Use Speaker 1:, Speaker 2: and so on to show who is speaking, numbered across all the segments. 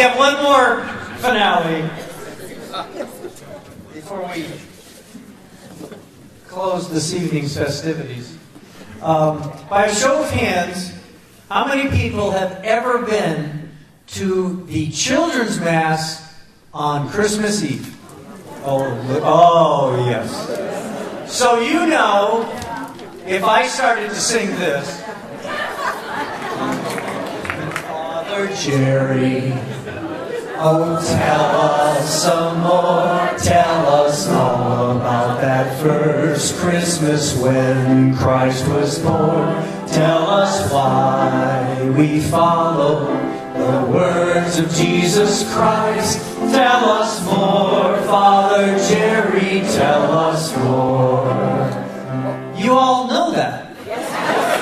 Speaker 1: have one more finale before we close this evening's festivities. By a show of hands, how many people have ever been to the children's mass on Christmas Eve? Oh, yes. So you know, if I started to sing this, Father Jerry, oh, tell us some more, tell us all about that first Christmas when Christ was born. Tell us why we follow the words of Jesus Christ. Tell us more, Father Jerry, tell us more. You all know that.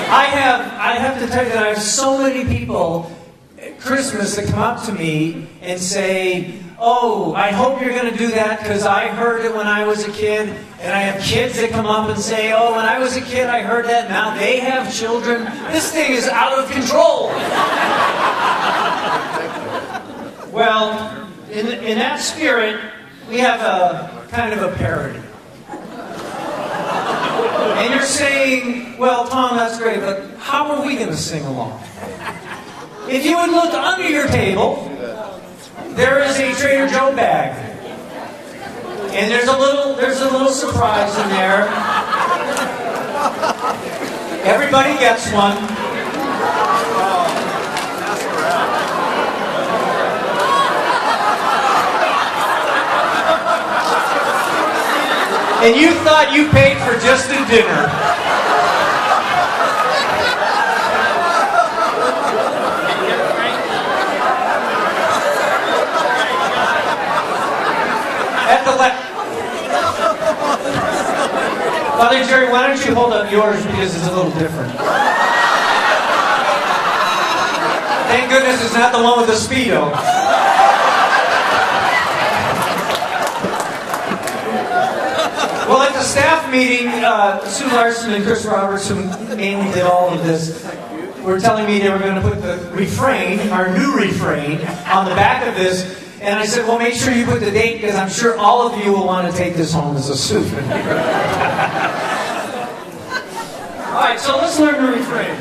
Speaker 1: I have to tell you that I have so many people at Christmas that come up to me and say, oh, I hope you're going to do that because I heard it when I was a kid. And I have kids that come up and say, oh, when I was a kid I heard that. Now they have children. This thing is out of control. Well, in that spirit, we have a kind of a parody. And you're saying, well, Tom, that's great, but how are we going to sing along? If you would look under your table, there is a Trader Joe bag. And there's a little surprise in there. Everybody gets one. And you thought you paid for just a dinner. At the left. Father Jerry, why don't you hold up yours because it's a little different. Thank goodness it's not the one with the Speedo. Well, at the staff meeting, Sue Larson and Chris Roberts, who mainly did all of this, were telling me they were going to put the refrain, our new refrain, on the back of this. And I said, well, make sure you put the date because I'm sure all of you will want to take this home as a souvenir. All right, so let's learn the refrain.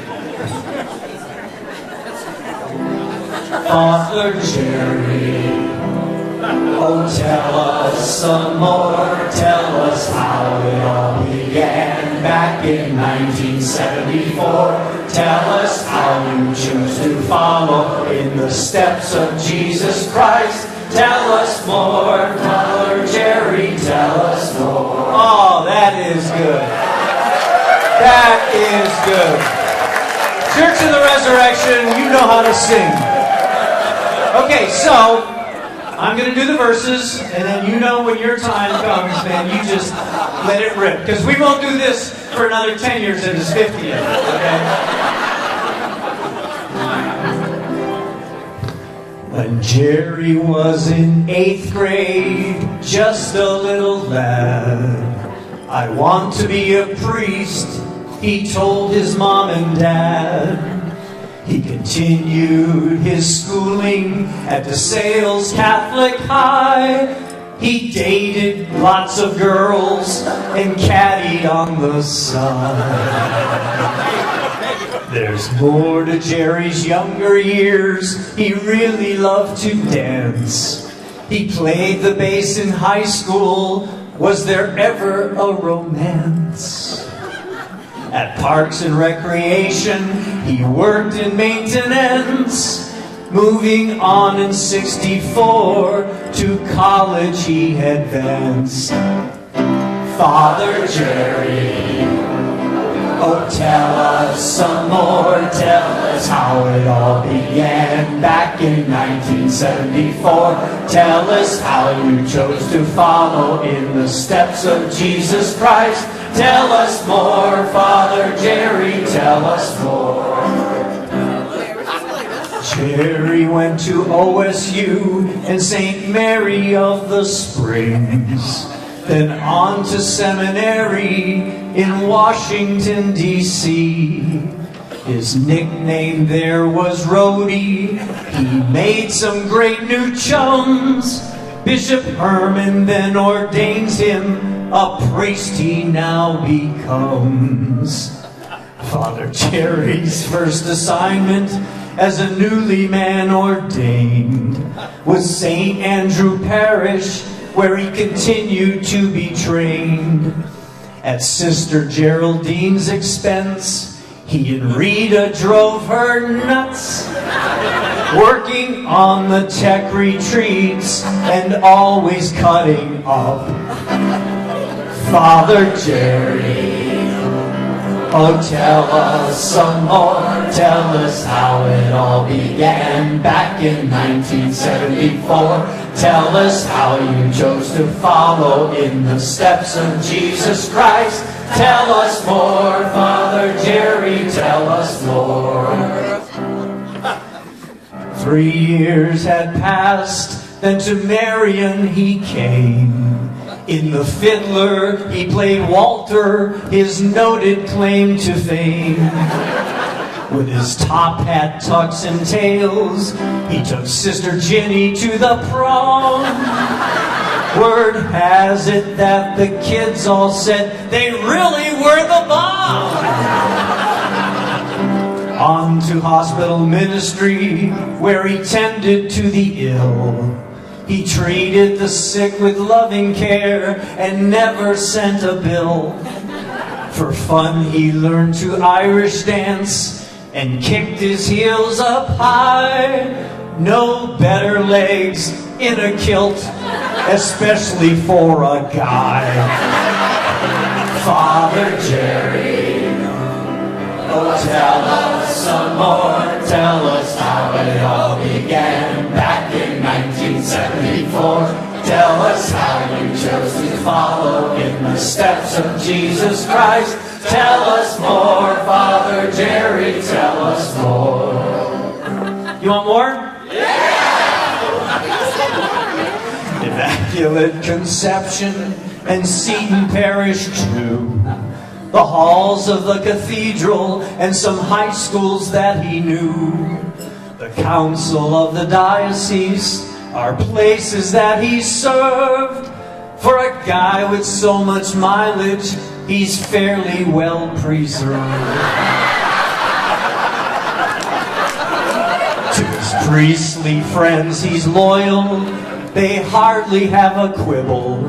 Speaker 1: Father Jerry, oh, tell us some more, tell us how it all began back in 1974. Tell us how you choose to follow in the steps of Jesus Christ. Tell us more, Father Jerry, tell us more. Oh, that is good. That is good. Church of the Resurrection, you know how to sing. Okay, so I'm going to do the verses, and then you know when your time comes, man, you just let it rip. Because we won't do this for another 10 years at his 50th, okay? When Jerry was in 8th grade, just a little lad, I want to be a priest, he told his mom and dad. He continued his schooling at DeSales Catholic High. He dated lots of girls and caddied on the side. There's more to Jerry's younger years. He really loved to dance. He played the bass in high school. Was there ever a romance? At Parks and Recreation, he worked in maintenance. Moving on in 64, to college he advanced. Father Jerry, oh, tell us some more, tell us how it all began back in 1974. Tell us how you chose to follow in the steps of Jesus Christ. Tell us more, Father Jerry, tell us more. Jerry went to OSU and St. Mary of the Springs, then on to seminary in Washington, D.C. His nickname there was Rhodey. He made some great new chums. Bishop Herman then ordains him, a priest he now becomes. Father Jerry's first assignment as a newly man ordained was St. Andrew Parish, where he continued to be trained. At Sister Geraldine's expense, he and Rita drove her nuts, working on the tech retreats and always cutting up. Father Jerry, oh tell us some more, tell us how it all began back in 1974. Tell us how you chose to follow in the steps of Jesus Christ. Tell us more, Father Jerry, tell us more. 3 years had passed, then to Marion he came. In The Fiddler he played Walter, his noted claim to fame. With his top hat, tucks, and tails, he took Sister Ginny to the prom. Word has it that the kids all said they really were the bomb. On to hospital ministry, where he tended to the ill. He treated the sick with loving care and never sent a bill. For fun he learned to Irish dance and kicked his heels up high. No better legs in a kilt, especially for a guy. Father Jerry, oh tell us some more, tell us how it all began back in 1974. Tell us how you chose to follow in the steps of Jesus Christ. Tell us more, Father Jerry, tell us more. You want more? Immaculate Conception and Seton Parish too. The halls of the cathedral and some high schools that he knew. The council of the diocese are places that he served. For a guy with so much mileage, he's fairly well preserved. To his priestly friends he's loyal, they hardly have a quibble.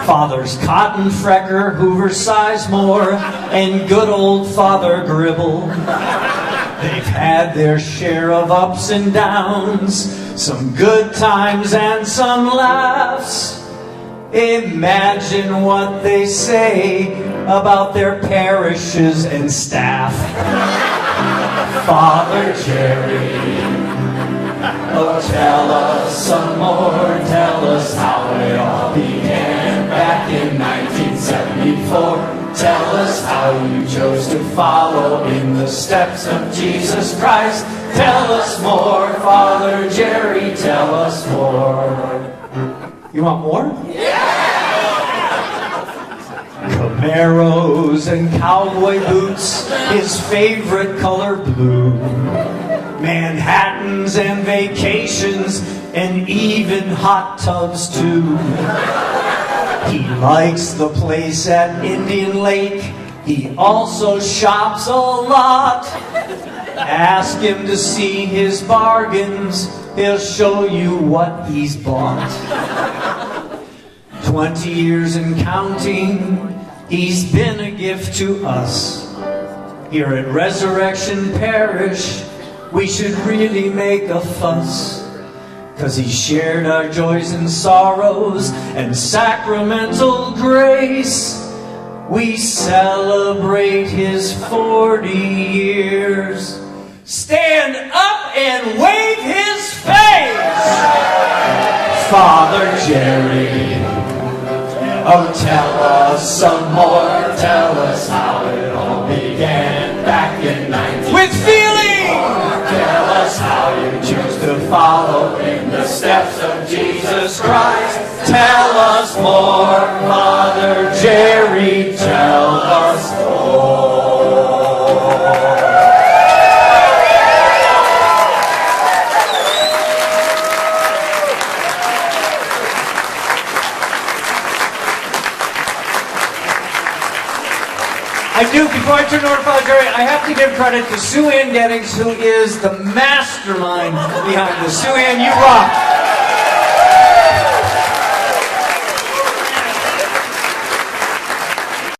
Speaker 1: Fathers Cotton Frecker, Hoover Sizemore, and good old Father Gribble. They've had their share of ups and downs, some good times and some laughs. Imagine what they say about their parishes and staff. Father Jerry, oh tell us some more, tell us how it all began back in 1974. Tell us how you chose to follow in the steps of Jesus Christ. Tell us more, Father Jerry, tell us more. You want more? Camaros and cowboy boots, his favorite color blue. Manhattans and vacations, and even hot tubs too. He likes the place at Indian Lake. He also shops a lot. Ask him to see his bargains. He'll show you what he's bought. 20 years and counting, he's been a gift to us. Here at Resurrection Parish, we should really make a fuss. 'Cause he shared our joys and sorrows and sacramental grace. We celebrate his 40 years. Stand up and wave his face! Father Jerry, oh tell us some more, tell us how it all began back in 19... With feeling! Tell us how you chose to follow in the steps of Jesus Christ. Tell us more, Father Jerry, tell us more. I do, before I turn it over to Father Jerry, I have to give credit to Sue Ann Gettings, who is the mastermind behind this. Sue Ann, you rock.